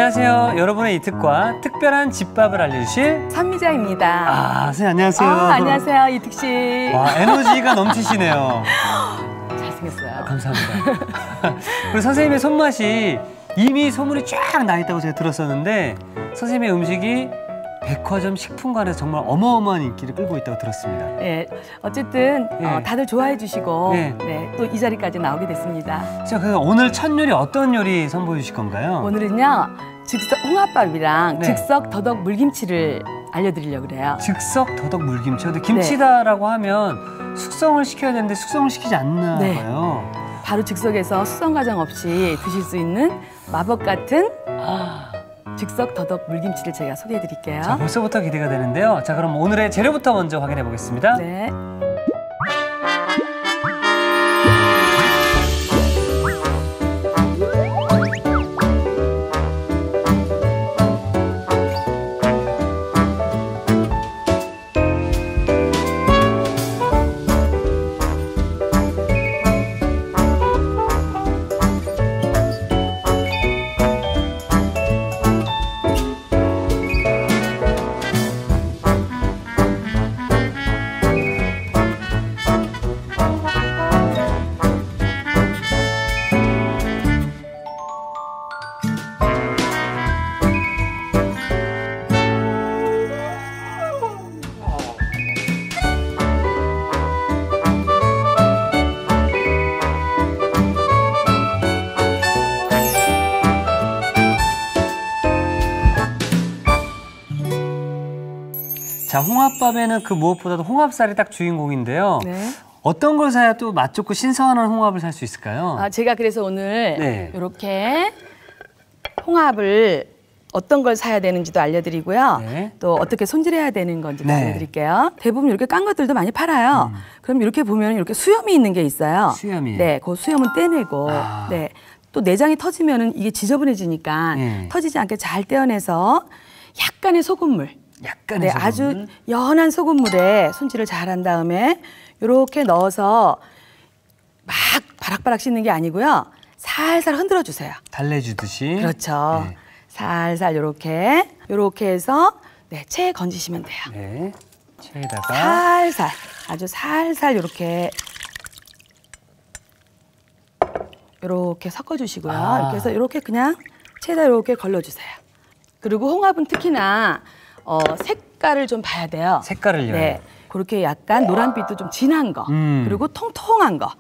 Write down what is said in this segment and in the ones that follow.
안녕하세요. 여러분의 이특과 특별한 집밥을 알려주실 선미자입니다. 선생님 안녕하세요. 안녕하세요, 이특 씨. 와, 에너지가 넘치시네요. 잘생겼어요. 감사합니다. 그리고 선생님의 손맛이 이미 소문이 쫙 나 있다고 제가 들었었는데 선생님의 음식이 백화점 식품관에서 정말 어마어마한 인기를 끌고 있다고 들었습니다. 네, 어쨌든 다들 좋아해 주시고 또 이 자리까지 나오게 됐습니다. 자, 그럼 오늘 첫 요리 어떤 요리 선보여 주실 건가요? 오늘은요, 즉석 홍합밥이랑 즉석 더덕 물김치를 알려드리려고 그래요. 즉석 더덕 물김치. 근데 김치다라고 하면 숙성을 시켜야 되는데 숙성을 시키지 않나 봐요. 바로 즉석에서 숙성 과정 없이 드실 수 있는 마법 같은 즉석 더덕 물김치를 제가 소개해 드릴게요. 자, 벌써부터 기대가 되는데요. 자, 그럼 오늘의 재료부터 먼저 확인해 보겠습니다. 네. 자, 홍합밥에는 그 무엇보다도 홍합살이 딱 주인공인데요. 어떤 걸 사야 또 맛 좋고 신선한 홍합을 살 수 있을까요? 제가 그래서 오늘 이렇게 홍합을 어떤 걸 사야 되는지도 알려드리고요. 또 어떻게 손질해야 되는 건지도 알려드릴게요. 대부분 이렇게 깐 것들도 많이 팔아요. 그럼 이렇게 보면 이렇게 수염이 있는 게 있어요. 수염이요? 네, 그 수염은 떼내고 또 내장이 터지면은 이게 지저분해지니까 터지지 않게 잘 떼어내서 약간의 소금물, 소금물? 아주 연한 소금물에 손질을 잘 한 다음에 이렇게 넣어서 막 바락바락 씻는 게 아니고요. 살살 흔들어 주세요. 달래주듯이. 그렇죠. 살살 이렇게 해서 체에 건지시면 돼요. 체에다가 살살, 아주 살살 이렇게 섞어주시고요. 이렇게 해서 이렇게 그냥 체에다 이렇게 걸러주세요. 그리고 홍합은 특히나 색깔을 좀 봐야 돼요. 색깔을요? 네, 그렇게 약간 노란빛도 좀 진한 거, 그리고 통통한 거.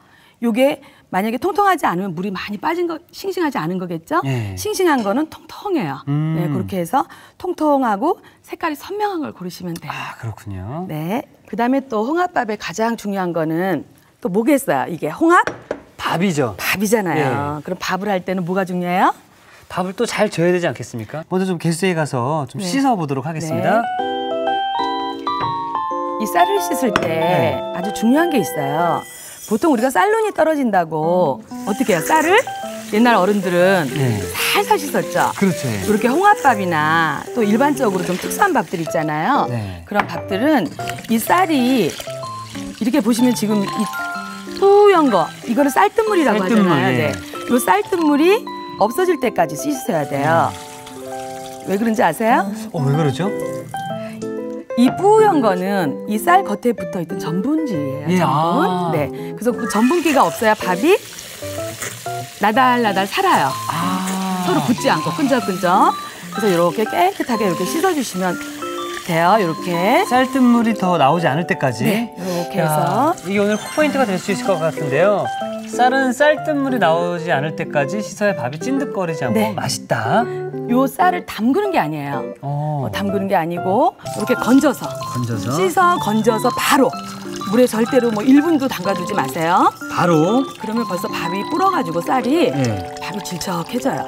요게 만약에 통통하지 않으면 물이 많이 빠진 거, 싱싱하지 않은 거겠죠? 싱싱한 거는 통통해요. 네, 그렇게 해서 통통하고 색깔이 선명한 걸 고르시면 돼요. 그렇군요. 네, 그다음에 또 홍합밥에 가장 중요한 거는 또 뭐겠어요? 이게 홍합? 밥이죠. 밥이잖아요. 그럼 밥을 할 때는 뭐가 중요해요? 밥을 또 잘 져야 되지 않겠습니까? 먼저 좀 개수에 가서 좀 씻어보도록 하겠습니다. 이 쌀을 씻을 때 아주 중요한 게 있어요. 보통 우리가 쌀눈이 떨어진다고 어떻게 해요? 쌀을 옛날 어른들은 살살 씻었죠. 그렇죠. 이렇게 홍합밥이나 또 일반적으로 좀 특수한 밥들 있잖아요. 그런 밥들은 이 쌀이 이렇게 보시면 지금 이 뿌연 거, 이거는 쌀뜨물이라고 하잖아요. 이 쌀뜨물이 없어질 때까지 씻으셔야 돼요. 왜 그런지 아세요? 왜 그러죠? 이 뿌연 거는 이 쌀 겉에 붙어있던 전분질이에요. 전분. 그래서 그 전분기가 없어야 밥이 나달나달 살아요. 서로 붙지 않고 끈적끈적. 그래서 이렇게 깨끗하게 이렇게 씻어주시면 돼요. 이렇게 쌀뜨물이 더 나오지 않을 때까지. 이렇게 해서 이게 오늘 콕포인트가 될 수 있을 것 같은데요. 쌀은 쌀뜨물이 나오지 않을 때까지 씻어야 밥이 찐득거리지 않고 맛있다. 요 쌀을 담그는 게 아니에요. 담그는 게 아니고 이렇게 건져서 씻어 건져서 바로 물에 절대로 뭐 1분도 담가두지 마세요. 바로? 그러면 벌써 밥이 불어가지고 쌀이 밥이 질척해져요.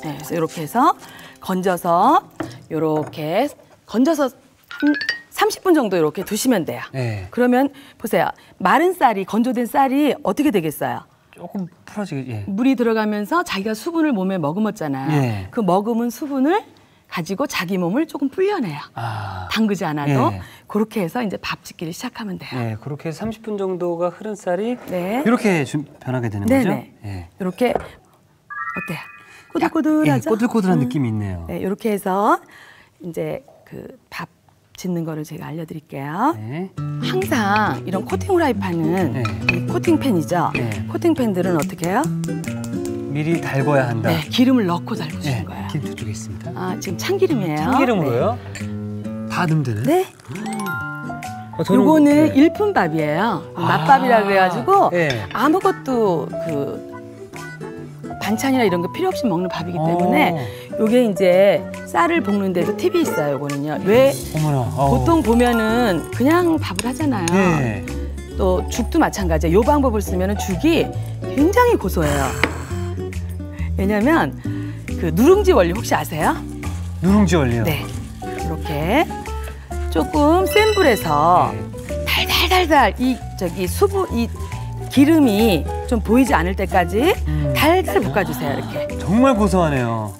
그래서 이렇게 해서 건져서 이렇게 건져서 한 30분 정도 이렇게 두시면 돼요. 그러면 보세요. 마른 쌀이, 건조된 쌀이 어떻게 되겠어요? 조금 풀어지게. 물이 들어가면서 자기가 수분을 몸에 머금었잖아요. 그 머금은 수분을 가지고 자기 몸을 조금 불려내요. 담그지 않아도. 그렇게 해서 이제 밥 짓기를 시작하면 돼요. 그렇게 해서 30분 정도가 흐른 쌀이 이렇게 변하게 되는 거죠? 이렇게 어때요? 꼬들꼬들하죠? 꼬들꼬들한 느낌이 있네요. 네, 이렇게 해서 이제 그 밥 짓는 거를 제가 알려드릴게요. 네. 항상 이런 코팅 후라이팬은 네. 이 코팅팬이죠. 네. 코팅팬들은 어떻게 해요? 미리 달궈야 한다. 네, 기름을 넣고 달구시는 네, 거예요. 기름 저쪽에 있습니다. 아, 지금 참기름이에요. 참기름으로요? 다 넣으면 되나요? 네. 요거는 일품밥이에요. 맛밥이라 그래가지고 네. 아무것도 그 반찬이나 이런 거 필요 없이 먹는 밥이기 때문에 요게 이제 쌀을 볶는데도 팁이 있어요. 요거는요. 왜 어머나. 보통 보면은 그냥 밥을 하잖아요. 네. 또 죽도 마찬가지예요. 요 방법을 쓰면은 죽이 굉장히 고소해요. 왜냐면 그 누룽지 원리 혹시 아세요? 누룽지 원리요? 네. 이렇게 조금 센 불에서 달달달달 이 기름이 좀 보이지 않을 때까지 달달 볶아주세요. 이렇게. 정말 고소하네요.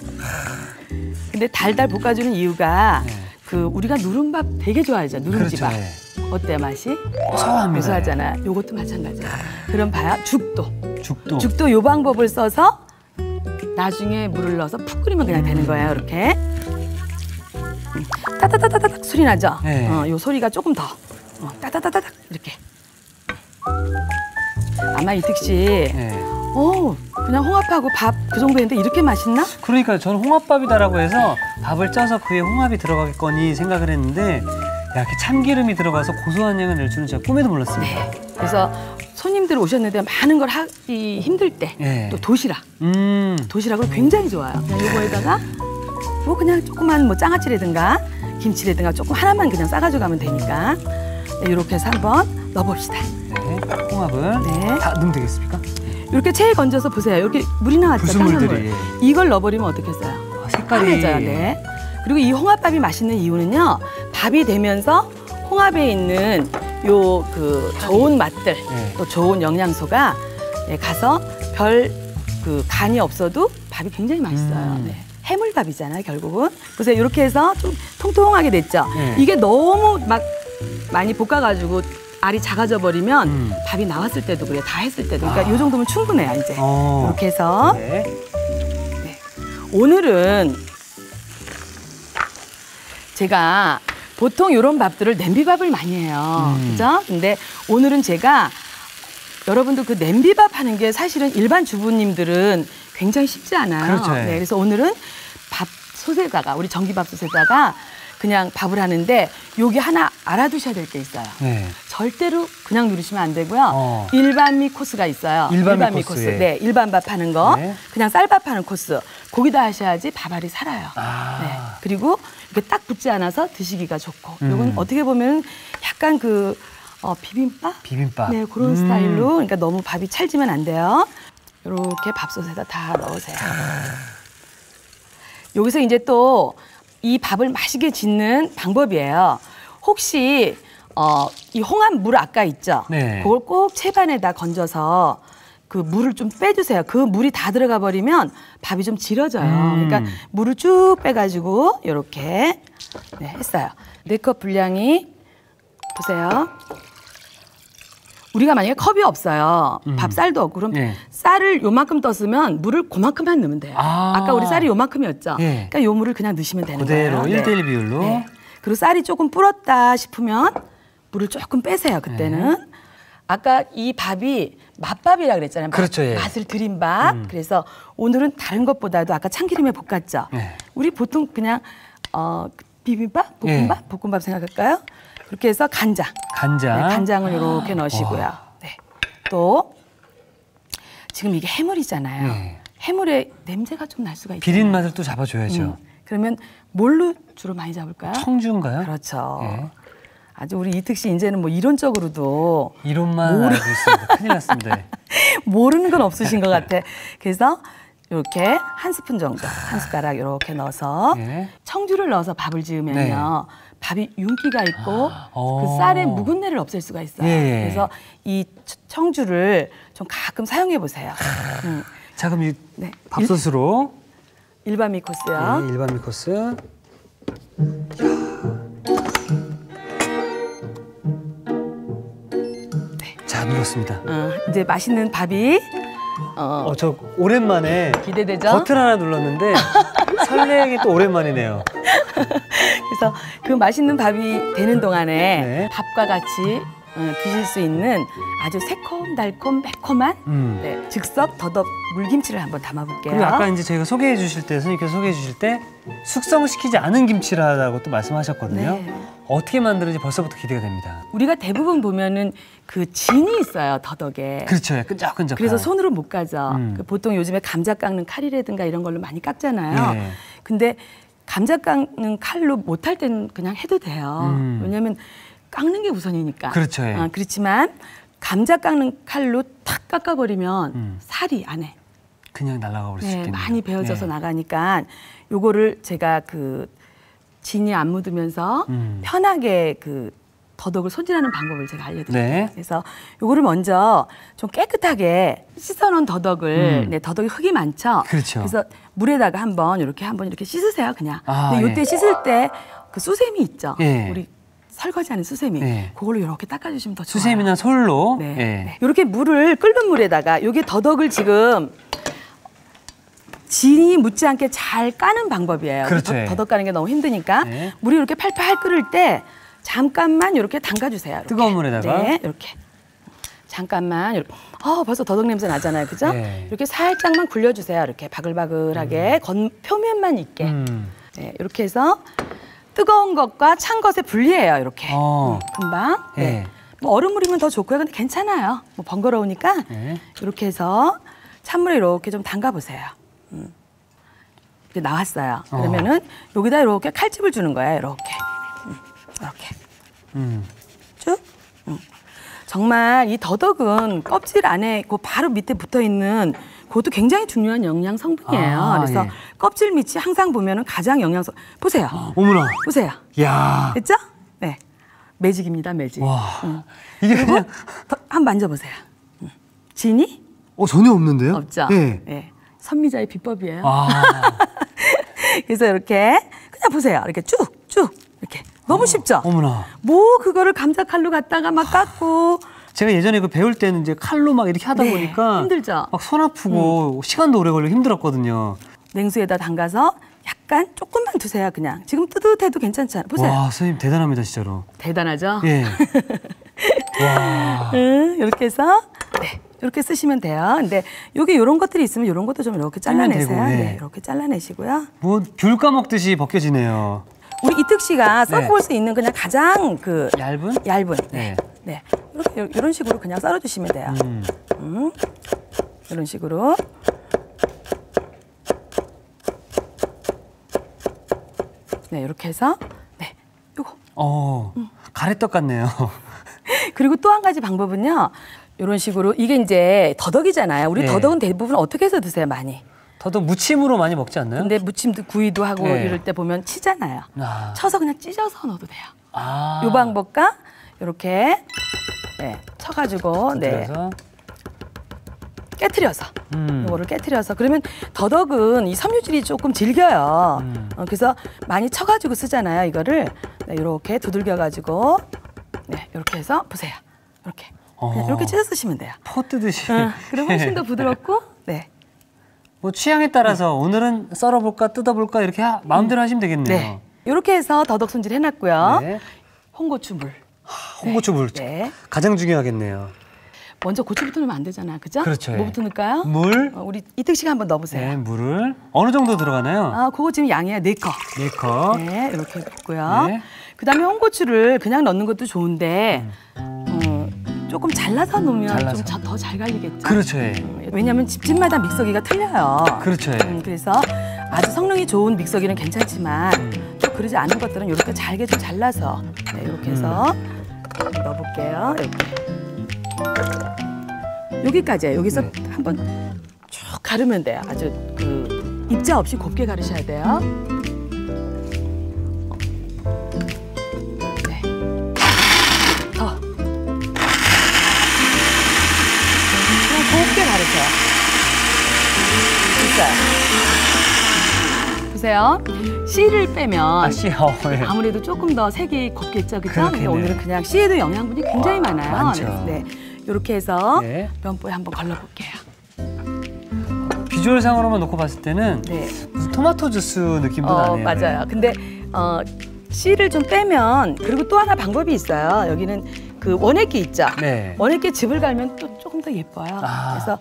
근데 달달 볶아주는 이유가 그 우리가 누른밥 되게 좋아하죠. 누룽지밥. 그렇죠, 네. 어때 맛이? 고소합니다. 고소하잖아요. 요것도 마찬가지예요. 그럼 봐요. 죽도 요 방법을 써서 나중에 물을 넣어서 푹 끓이면 그냥 되는 거예요. 이렇게. 따다다다닥 소리 나죠? 네. 요 소리가 조금 더. 따다다다닥 이렇게. 아마 이특 씨, 그냥 홍합하고 밥 그 정도 했는데 이렇게 맛있나? 그러니까 저는 홍합밥이다라고 해서 밥을 쪄서 그에 홍합이 들어가겠거니 생각을 했는데 야, 이렇게 참기름이 들어가서 고소한 향을 낼 줄은 제가 꿈에도 몰랐습니다. 네. 그래서 손님들 오셨는데 많은 걸 하기 힘들 때 또 도시락. 도시락을 굉장히 좋아요. 그냥 요거에다가 뭐 그냥 조그만 뭐 장아찌라든가 김치라든가 조금 하나만 그냥 싸가지고 가면 되니까 이렇게 해서 한번 넣어봅시다. 네, 홍합을 네. 다 넣으면 되겠습니까? 이렇게 체에 건져서 보세요. 이렇게 물이 나왔죠. 부수물들이. 이걸 넣어버리면 어떻겠어요? 색깔이 환해져요. 네. 그리고 이 홍합밥이 맛있는 이유는요. 밥이 되면서 홍합에 있는 요 그 좋은 맛들 또 좋은 영양소가 가서 별 그 간이 없어도 밥이 굉장히 맛있어요. 네. 해물밥이잖아요, 결국은. 그래서 이렇게 해서 좀 통통하게 됐죠. 이게 너무 막 많이 볶아가지고 알이 작아져 버리면 밥이 나왔을 때도 그래요. 다 했을 때도. 그러니까 이 정도면 충분해요, 이제. 이렇게 해서. 네. 오늘은 제가 보통 이런 밥들을 냄비밥을 많이 해요. 그죠? 근데 오늘은 제가 여러분들 그 냄비밥 하는 게 사실은 일반 주부님들은 굉장히 쉽지 않아요. 그렇죠. 네, 그래서 오늘은 밥솥에다가 우리 전기밥솥에다가 그냥 밥을 하는데 여기 하나 알아두셔야 될 게 있어요. 네. 절대로 그냥 누르시면 안 되고요. 일반미 코스가 있어요. 일반미 코스. 네, 일반밥 하는 거. 네. 그냥 쌀밥 하는 코스. 거기다 하셔야지 밥알이 살아요. 네. 그리고 이게 딱 붙지 않아서 드시기가 좋고. 이건 어떻게 보면 약간 그 비빔밥? 네, 그런 스타일로. 그러니까 너무 밥이 찰지면 안 돼요. 이렇게 밥솥에다 다 넣으세요. 여기서 이제 또 이 밥을 맛있게 짓는 방법이에요. 혹시 이 홍합 물 아까 있죠? 네. 그걸 꼭 채반에다 건져서 그 물을 좀 빼주세요. 그 물이 다 들어가 버리면 밥이 좀 질어져요. 그러니까 물을 쭉 빼가지고 이렇게 했어요. 4컵 분량이 보세요. 우리가 만약에 컵이 없어요. 밥쌀도 없고 그럼 쌀을 요만큼 떴으면 물을 그만큼만 넣으면 돼요. 아까 우리 쌀이 요만큼이었죠. 그러니까 요 물을 그냥 넣으시면 되는 그대로 거예요. 1대1 비율로. 네. 그리고 쌀이 조금 불었다 싶으면 물을 조금 빼세요. 그때는. 아까 이 밥이 맛밥이라 그랬잖아요. 그렇죠. 맛을 들인 밥. 그래서 오늘은 다른 것보다도 아까 참기름에 볶았죠. 우리 보통 그냥 비빔밥, 볶음밥, 볶음밥 생각할까요? 그렇게 해서 간장. 네, 간장을 이렇게 넣으시고요. 네. 또 지금 이게 해물이잖아요. 해물에 냄새가 좀 날 수가 있어요. 비린 맛을 또 잡아줘야죠. 그러면 뭘로 주로 많이 잡을까요? 청주인가요? 그렇죠. 아주 우리 이특 씨 이제는 뭐 이론적으로도 이론만 알고 있습니다. 큰일 났습니다. 모르는 건 없으신 것 같아. 그래서 이렇게 한 스푼 정도, 한 숟가락 이렇게 넣어서 청주를 넣어서 밥을 지으면요. 밥이 윤기가 있고 그 쌀의 묵은내를 없앨 수가 있어요. 그래서 이 청주를 좀 가끔 사용해 보세요. 자, 그럼 이 밥솥으로 일반 미코스요. 일반 미코스. 자, 눌렀습니다. 이제 맛있는 밥이 저 오랜만에 기대되죠? 버튼 하나 눌렀는데 설레기 또 오랜만이네요. 그래서 그 맛있는 밥이 되는 동안에 네. 밥과 같이 드실 수 있는 아주 새콤달콤 매콤한 네, 즉석 더덕 물김치를 한번 담아볼게요. 그리고 아까 이제 저희가 소개해 주실 때, 선생님께서 소개해 주실 때 숙성시키지 않은 김치라고 또 말씀하셨거든요. 네. 어떻게 만드는지 벌써부터 기대가 됩니다. 우리가 대부분 보면은 그 진이 있어요, 더덕에. 그렇죠. 끈적끈적. 그래서 손으로 못 가죠. 보통 요즘에 감자 깎는 칼이라든가 이런 걸로 많이 깎잖아요. 네. 근데 감자 깎는 칼로 못할 때는 그냥 해도 돼요. 왜냐면 깎는 게 우선이니까. 그렇죠. 예. 그렇지만 감자 깎는 칼로 탁 깎아버리면 살이 안에 그냥 날아가 버릴 수 있겠네요. 많이 베어져서 나가니까 요거를 제가 그 진이 안 묻으면서 편하게 그 더덕을 손질하는 방법을 제가 알려드릴게요. 네. 그래서 요거를 먼저 좀 깨끗하게 씻어놓은 더덕을 네, 더덕이 흙이 많죠. 그렇죠. 그래서 물에다가 한번 이렇게 씻으세요, 그냥. 근데 예. 요때 씻을 때 그 수세미 있죠. 예. 우리 설거지하는 수세미. 예. 그걸로 이렇게 닦아주시면 더 좋아요. 수세미나 솔로. 네. 예. 네. 이렇게 물을 끓는 물에다가 요게 더덕을 지금 진이 묻지 않게 잘 까는 방법이에요. 그렇죠. 더덕 까는 게 너무 힘드니까 네. 물이 이렇게 팔팔 끓을 때 잠깐만 이렇게 담가주세요. 이렇게. 뜨거운 물에다가. 네, 이렇게. 잠깐만. 이렇게. 벌써 더덕 냄새 나잖아요, 그죠? 네. 이렇게 살짝만 굴려주세요. 이렇게 바글바글하게 표면만 있게. 네, 이렇게 해서 뜨거운 것과 찬 것에 분리해요, 이렇게. 금방. 네. 네. 뭐 얼음물이면 더 좋고요. 근데 괜찮아요. 뭐 번거로우니까 네. 이렇게 해서 찬물에 이렇게 좀 담가 보세요. 이제 나왔어요. 그러면은 여기다 이렇게 칼집을 주는 거예요. 이렇게. 이렇게. 쭉. 정말 이 더덕은 껍질 안에 그 바로 밑에 붙어 있는 그것도 굉장히 중요한 영양 성분이에요. 그래서 예. 껍질 밑이 항상 보면은 가장 영양소. 보세요. 어머나. 보세요. 야. 됐죠? 네. 매직입니다, 매직. 와. 이게 그냥 한번 만져보세요. 진이? 전혀 없는데요? 없죠? 예. 네. 선미자의 비법이에요. 그래서 이렇게 그냥 보세요. 이렇게 쭉쭉 이렇게 너무 쉽죠? 어머나. 뭐 그거를 감자 칼로 갖다가 막 깎고. 제가 예전에 그 배울 때는 이제 칼로 막 이렇게 하다 네, 보니까 힘들죠. 막 손 아프고 시간도 오래 걸리고 힘들었거든요. 냉수에다 담가서 약간 조금만 두세요. 그냥 지금 뜨뜻해도 괜찮잖아요. 보세요. 와, 선생님 대단합니다, 진짜로. 대단하죠? 예. 와. 이렇게 해서 네, 이렇게 쓰시면 돼요. 근데 여기 이런 것들이 있으면 이런 것도 좀 이렇게 잘라내세요. 되고, 예. 네, 이렇게 잘라내시고요. 뭐 귤 까먹듯이 벗겨지네요. 우리 이특 씨가 써볼 수 있는 그냥 가장 그 얇은? 네. 네. 이렇게 이런 식으로 그냥 썰어주시면 돼요. 이런 식으로. 네, 이렇게 해서 네, 요거. 가래떡 같네요. 그리고 또 한 가지 방법은요. 이런 식으로 이게 이제 더덕이잖아요. 우리 네. 더덕은 대부분 어떻게 해서 드세요, 많이? 더덕 무침으로 많이 먹지 않나요? 근데 무침도 구이도 하고 네. 이럴 때 보면 치잖아요. 아. 쳐서 그냥 찢어서 넣어도 돼요. 아. 이 방법과 이렇게 네, 쳐가지고 네, 그래서 깨트려서 이거를 깨트려서 그러면 더덕은 이 섬유질이 조금 질겨요. 그래서 많이 쳐가지고 쓰잖아요. 이거를 네, 이렇게 두들겨가지고 네, 이렇게 해서 보세요. 이렇게 그냥 이렇게 찢어 쓰시면 돼요. 포 뜨듯이. 그럼 훨씬 더 부드럽고 네. 뭐 취향에 따라서 오늘은 썰어볼까 뜯어볼까 이렇게 마음대로 하시면 되겠네요. 네. 이렇게 해서 더덕 손질 해놨고요. 네. 홍고추물. 홍고추물 네. 가장 중요하겠네요. 먼저 고추부터 넣으면 안 되잖아요. 그죠? 그렇죠. 뭐부터 넣을까요? 물. 우리 이특 씨가 한번 넣어보세요. 네, 물을 어느 정도 들어가나요? 그거 지금 양이야 4컵. 4컵. 네, 이렇게 넣고요. 네. 그다음에 홍고추를 그냥 넣는 것도 좋은데 조금 잘라서 넣으면 좀 더 잘 갈리겠죠. 그렇죠. 예. 왜냐하면 집집마다 믹서기가 틀려요. 그렇죠. 예. 그래서 아주 성능이 좋은 믹서기는 괜찮지만 또 그러지 않은 것들은 이렇게 잘게 좀 잘라서 네, 이렇게 해서 넣어볼게요. 이렇게. 여기까지예요. 여기서 한번 쭉 가르면 돼요. 아주 그 입자 없이 곱게 가르셔야 돼요. 네. 더. 그냥 곱게 가르세요. 됐어요. 보세요. 씨를 빼면 예. 아무래도 조금 더 색이 곱겠죠, 그죠? 근데 그렇겠네요. 오늘은 그냥 씨에도 영양분이 굉장히 많아요. 많죠. 네, 이렇게 해서 네. 면보에 한번 걸러볼게요. 비주얼상으로만 놓고 봤을 때는 네. 무슨 토마토 주스 느낌도 나네요. 맞아요. 근데 씨를 좀 빼면 그리고 또 하나 방법이 있어요. 여기는 그 원액기 있죠. 네. 원액기 즙을 갈면 또 조금 더 예뻐요. 그래서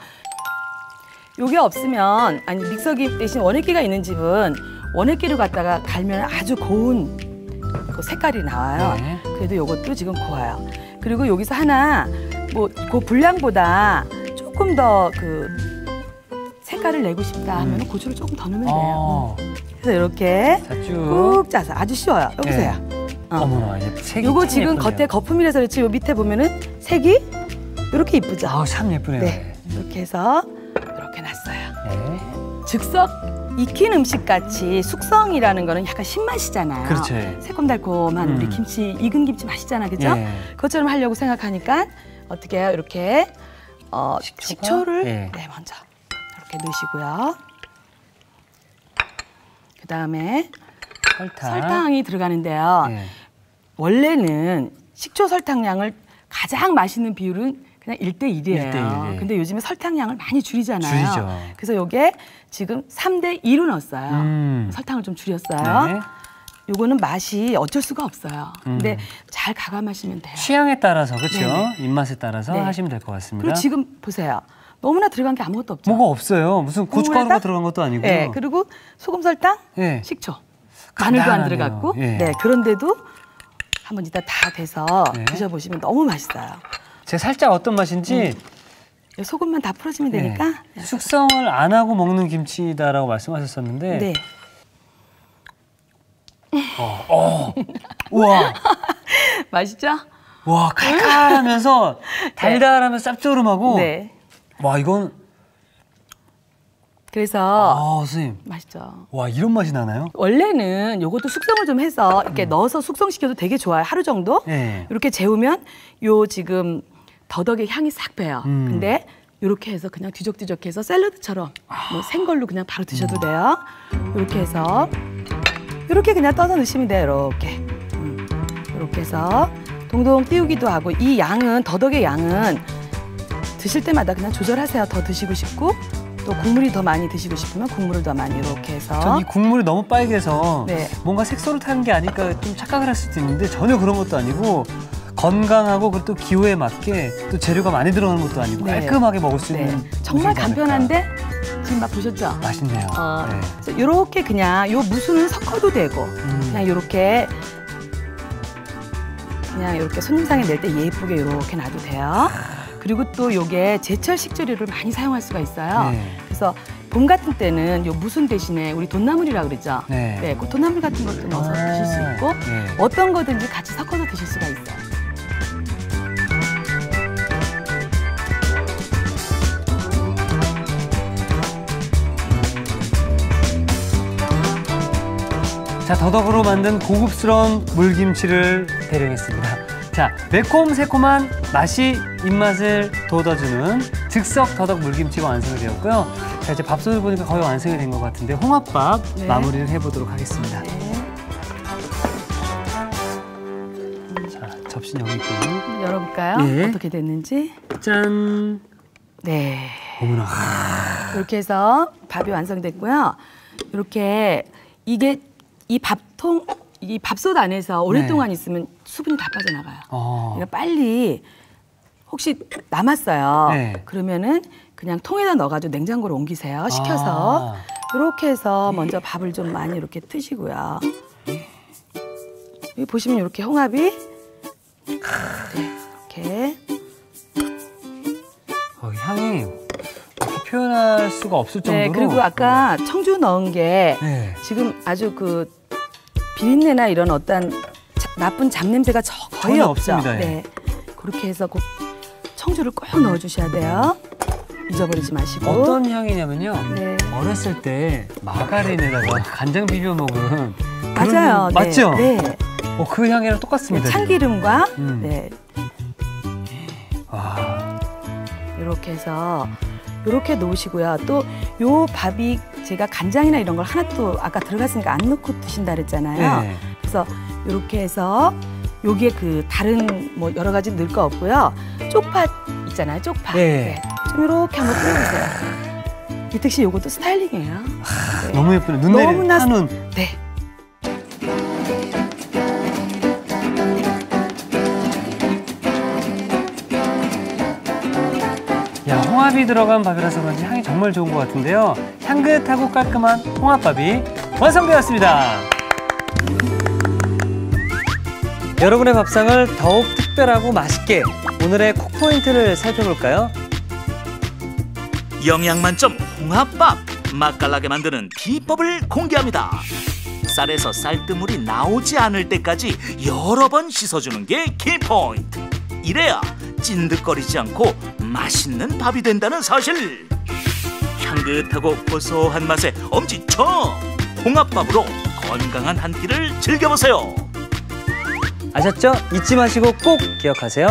요게 없으면 아니 믹서기 대신 원액기가 있는 집은 원액기를 갖다가 갈면 아주 고운 그 색깔이 나와요. 네. 그래도 요것도 지금 고와요. 그리고 여기서 하나 뭐 그 분량보다 조금 더 그 색깔을 내고 싶다 하면 고추를 조금 더 넣으면 돼요. 그래서 이렇게 꾹 짜서 아주 쉬워요. 여기 보세요. 어머나, 색이 요거 지금 예쁘네요. 겉에 거품이라서 그렇지 요 밑에 보면은 색이 이렇게 이쁘죠. 아우, 참 예쁘네요. 네, 이렇게 해서 이렇게 놨어요. 네. 즉석 익힌 음식 같이 숙성이라는 거는 약간 신맛이잖아요. 그렇죠. 새콤달콤한 우리 김치, 익은 김치 맛있잖아, 그죠? 예. 그것처럼 하려고 생각하니까 어떻게 해요? 이렇게 식초를 예. 네, 먼저 이렇게 넣으시고요. 그 다음에 설탕이 들어가는데요. 예. 원래는 식초 설탕량을 가장 맛있는 비율은 그냥 1대1이에요. 1대1, 예. 근데 요즘에 설탕량을 많이 줄이잖아요. 줄이죠. 그래서 요게 지금 3대2로 넣었어요. 설탕을 좀 줄였어요. 네. 요거는 맛이 어쩔 수가 없어요. 근데 잘 가감하시면 돼요. 취향에 따라서, 그렇죠? 네네. 입맛에 따라서 네. 하시면 될 것 같습니다. 그리고 지금 보세요. 너무나 들어간 게 아무것도 없죠. 뭐가 없어요. 무슨 고춧가루가 들어간 것도 아니고요. 네, 그리고 소금, 설탕, 예. 식초. 마늘도 안 간단하네요. 들어갔고. 예. 네, 그런데도 한번 이따 다 돼서 네. 드셔보시면 너무 맛있어요. 제가 살짝 어떤 맛인지 소금만 다 풀어주면 되니까. 숙성을 안 하고 먹는 김치다라고 말씀하셨었는데 네. 우와, 맛있죠? 와, 칼칼하면서 달달하면서 짭조름하고 네. 와, 이건 그래서 선생님, 맛있죠. 와, 이런 맛이 나나요? 원래는 요것도 숙성을 좀 해서 이렇게 넣어서 숙성시켜도 되게 좋아요. 하루 정도. 네. 이렇게 재우면 요 지금 더덕의 향이 싹 배요. 근데 이렇게 해서 그냥 뒤적뒤적해서 샐러드처럼 뭐 생걸로 그냥 바로 드셔도 돼요. 이렇게 해서 이렇게 그냥 떠서 넣으시면 돼요. 이렇게. 이렇게 해서 동동 띄우기도 하고 이 양은 더덕의 양은 드실 때마다 그냥 조절하세요. 더 드시고 싶고 또 국물이 더 많이 드시고 싶으면 국물을 더 많이 이렇게 해서 전 이 국물이 너무 빨개서 네. 뭔가 색소를 타는 게 아닐까 좀 착각을 할 수도 있는데 전혀 그런 것도 아니고 건강하고 그리고 또 기호에 맞게 또 재료가 많이 들어가는 것도 아니고 네. 깔끔하게 먹을 수 있는 정말 음식이 않을까. 간편한데 지금 맛 보셨죠? 맛있네요. 네. 그래서 이렇게 그냥 요 무순은 섞어도 되고 그냥 이렇게 그냥 이렇게 손님상에 낼 때 예쁘게 이렇게 놔도 돼요. 그리고 또 요게 제철 식재료를 많이 사용할 수가 있어요. 네. 그래서 봄 같은 때는 요 무순 대신에 우리 돈나물이라고 그러죠. 네. 네, 그 돈나물 같은 것도 넣어서 드실 수 있고 네. 어떤 거든지 같이 섞어서 드실 수가 있어요. 자, 더덕으로 만든 고급스러운 물김치를 대령했습니다. 자, 매콤 새콤한 맛이 입맛을 돋아주는 즉석 더덕 물김치가 완성이 되었고요. 자, 이제 밥솥을 보니까 거의 완성이 된 것 같은데 홍합밥 네. 마무리를 해보도록 하겠습니다. 네. 자, 접시 여기 있고요. 한번 열어볼까요? 예. 어떻게 됐는지. 짠. 네. 어머나. 이렇게 해서 밥이 완성됐고요. 이렇게 이게 이 밥통, 이 밥솥 안에서 오랫동안 있으면 수분이 다 빠져나가요. 그러니까 빨리 혹시 남았어요. 네. 그러면은 그냥 통에다 넣어가지고 냉장고로 옮기세요. 식혀서. 이렇게 해서 먼저 밥을 좀 많이 이렇게 트시고요. 여기 보시면 이렇게 홍합이 네, 이렇게 향이 표현할 수가 없을 정도로. 네, 그리고 아까 청주 넣은 게 네. 지금 아주 그 비린내나 이런 어떤 나쁜 잡냄새가 거의 전혀 없죠. 없습니다. 예. 네, 그렇게 해서 꼭 청주를 꼭 넣어주셔야 돼요. 잊어버리지 마시고. 어떤 향이냐면요. 네. 어렸을 때 마가린에다가 간장 비벼 먹은 그런 맞아요. 향, 맞죠? 네. 네. 그 향이랑 똑같습니다. 참기름과 지금. 네, 와. 이렇게 해서 이렇게 놓으시고요. 또 요 밥이 제가 간장이나 이런 걸 하나도 아까 들어갔으니까 안 넣고 드신다 그랬잖아요. 네. 그래서 이렇게 해서 여기에 그 다른 뭐 여러 가지 넣을 거 없고요. 쪽파 있잖아요. 쪽파. 네. 좀 이렇게 한번 뿌려주세요. 이택 씨 요것도 스타일링이에요. 네. 너무 예쁘네. 눈 내리는 한눈. 네. 야, 홍합이 들어간 밥이라서 그런지 향이 정말 좋은 것 같은데요. 향긋하고 깔끔한 홍합밥이 완성되었습니다. 여러분의 밥상을 더욱 특별하고 맛있게 오늘의 콕포인트를 살펴볼까요? 영양만점 홍합밥, 맛깔나게 만드는 비법을 공개합니다. 쌀에서 쌀뜨물이 나오지 않을 때까지 여러 번 씻어주는 게 키포인트. 이래야 찐득거리지 않고 맛있는 밥이 된다는 사실. 향긋하고 고소한 맛의 엄지척 홍합밥으로 건강한 한 끼를 즐겨보세요. 아셨죠? 잊지 마시고 꼭 기억하세요.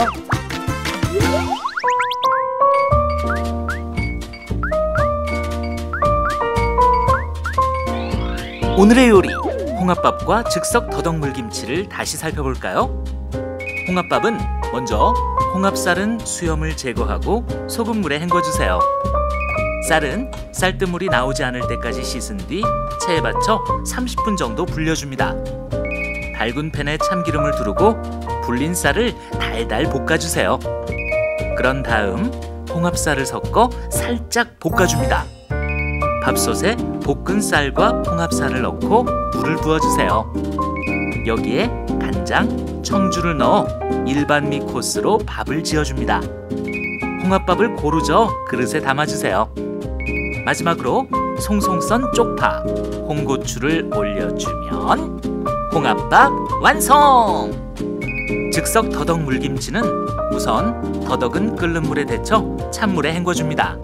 오늘의 요리, 홍합밥과 즉석 더덕물김치를 다시 살펴볼까요? 홍합밥은 먼저 홍합쌀은 수염을 제거하고 소금물에 헹궈주세요. 쌀은 쌀뜨물이 나오지 않을 때까지 씻은 뒤 체에 받쳐 30분 정도 불려줍니다. 밝은 팬에 참기름을 두르고 불린 쌀을 달달 볶아주세요. 그런 다음 홍합쌀을 섞어 살짝 볶아줍니다. 밥솥에 볶은 쌀과 홍합쌀을 넣고 물을 부어주세요. 여기에 간장, 청주를 넣어 일반미 코스로 밥을 지어줍니다. 홍합밥을 고루 저어 그릇에 담아주세요. 마지막으로 송송 썬 쪽파, 홍고추를 올려주면 홍합밥 완성! 즉석 더덕 물김치는 우선 더덕은 끓는 물에 데쳐 찬물에 헹궈줍니다.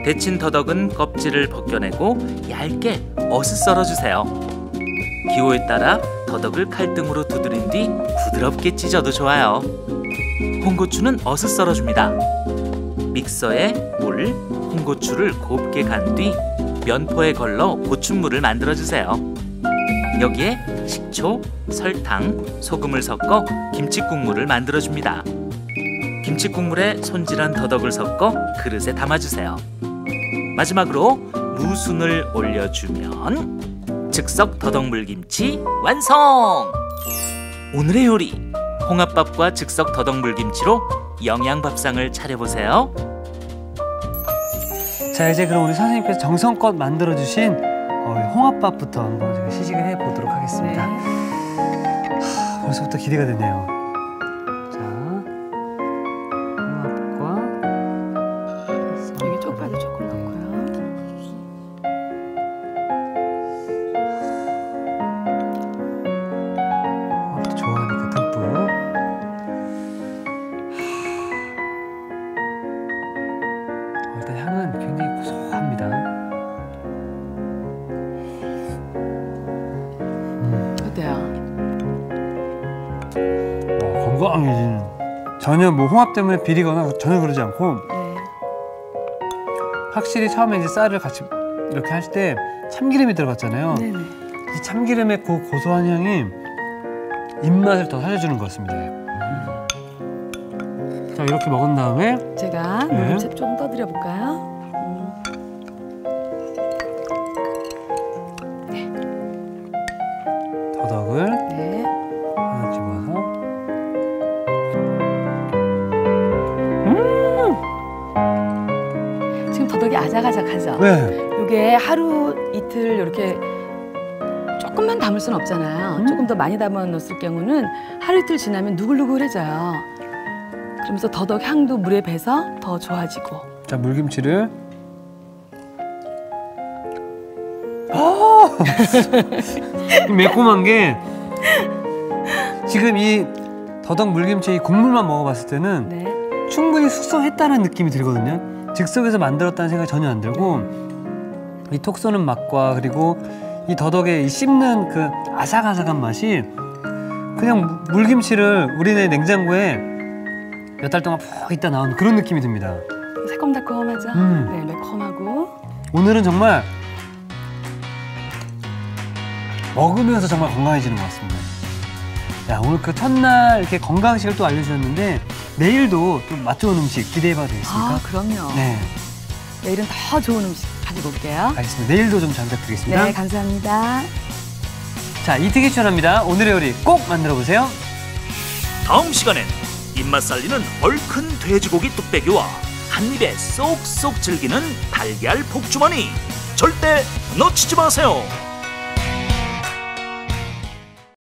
데친 더덕은 껍질을 벗겨내고 얇게 어슷 썰어주세요. 기호에 따라 더덕을 칼등으로 두드린 뒤 부드럽게 찢어도 좋아요. 홍고추는 어슷 썰어줍니다. 믹서에 물, 홍고추를 곱게 간 뒤 면포에 걸러 고춧물을 만들어주세요. 여기에 식초, 설탕, 소금을 섞어 김치국물을 만들어줍니다. 김치국물에 손질한 더덕을 섞어 그릇에 담아주세요. 마지막으로 무순을 올려주면 즉석 더덕물김치 완성! 오늘의 요리, 홍합밥과 즉석 더덕물김치로 영양밥상을 차려보세요. 자, 이제 그럼 우리 선생님께서 정성껏 만들어주신 홍합밥부터 한번 제가 시식을 해보도록 하겠습니다. 네. 벌써부터 기대가 되네요. 자, 홍합과 여기 쪽파도 조금 넣고요. 홍합도 좋아하니까 듬뿍. 일단 향은 굉장히 고소합니다. 어때요? 건강해지는. 전혀 뭐 홍합 때문에 비리거나 전혀 그러지 않고 네. 확실히 처음에 이제 쌀을 같이 이렇게 할 때 참기름이 들어갔잖아요. 네네. 이 참기름의 그 고소한 향이 입맛을 더 살려주는 것 같습니다. 자, 이렇게 먹은 다음에 제가 네. 물김치 좀 떠드려 볼까요? 더덕을 네. 하나 집어서 지금 더덕이 아작아작하죠? 네. 이게 하루 이틀 이렇게 조금만 담을 수는 없잖아요. 조금 더 많이 담아 놓을 경우는 하루 이틀 지나면 누글누글해져요. 그러면서 더덕 향도 물에 배서 더 좋아지고. 자, 물김치를 매콤한 게 지금 이 더덕 물김치 이 국물만 먹어봤을 때는 네. 충분히 숙성했다는 느낌이 들거든요. 즉석에서 만들었다는 생각이 전혀 안 들고 이 톡 쏘는 맛과 그리고 이 더덕의 이 씹는 그 아삭아삭한 맛이 그냥 물김치를 우리네 냉장고에 몇 달 동안 푹 있다 나온 그런 느낌이 듭니다. 새콤달콤하죠? 네, 매콤하고. 오늘은 정말 먹으면서 정말 건강해지는 것 같습니다. 야, 오늘 그 첫날 이렇게 건강식을 또 알려주셨는데 내일도 또 맛 좋은 음식 기대해봐도 되겠습니까? 아, 그럼요. 네. 내일은 더 좋은 음식 가지고 올게요. 알겠습니다. 내일도 좀 잘 부탁드리겠습니다. 네, 감사합니다. 자, 이특이 추천합니다. 오늘의 요리 꼭 만들어 보세요. 다음 시간엔 입맛 살리는 얼큰 돼지고기 뚝배기와 한 입에 쏙쏙 즐기는 달걀 복주머니 절대 놓치지 마세요.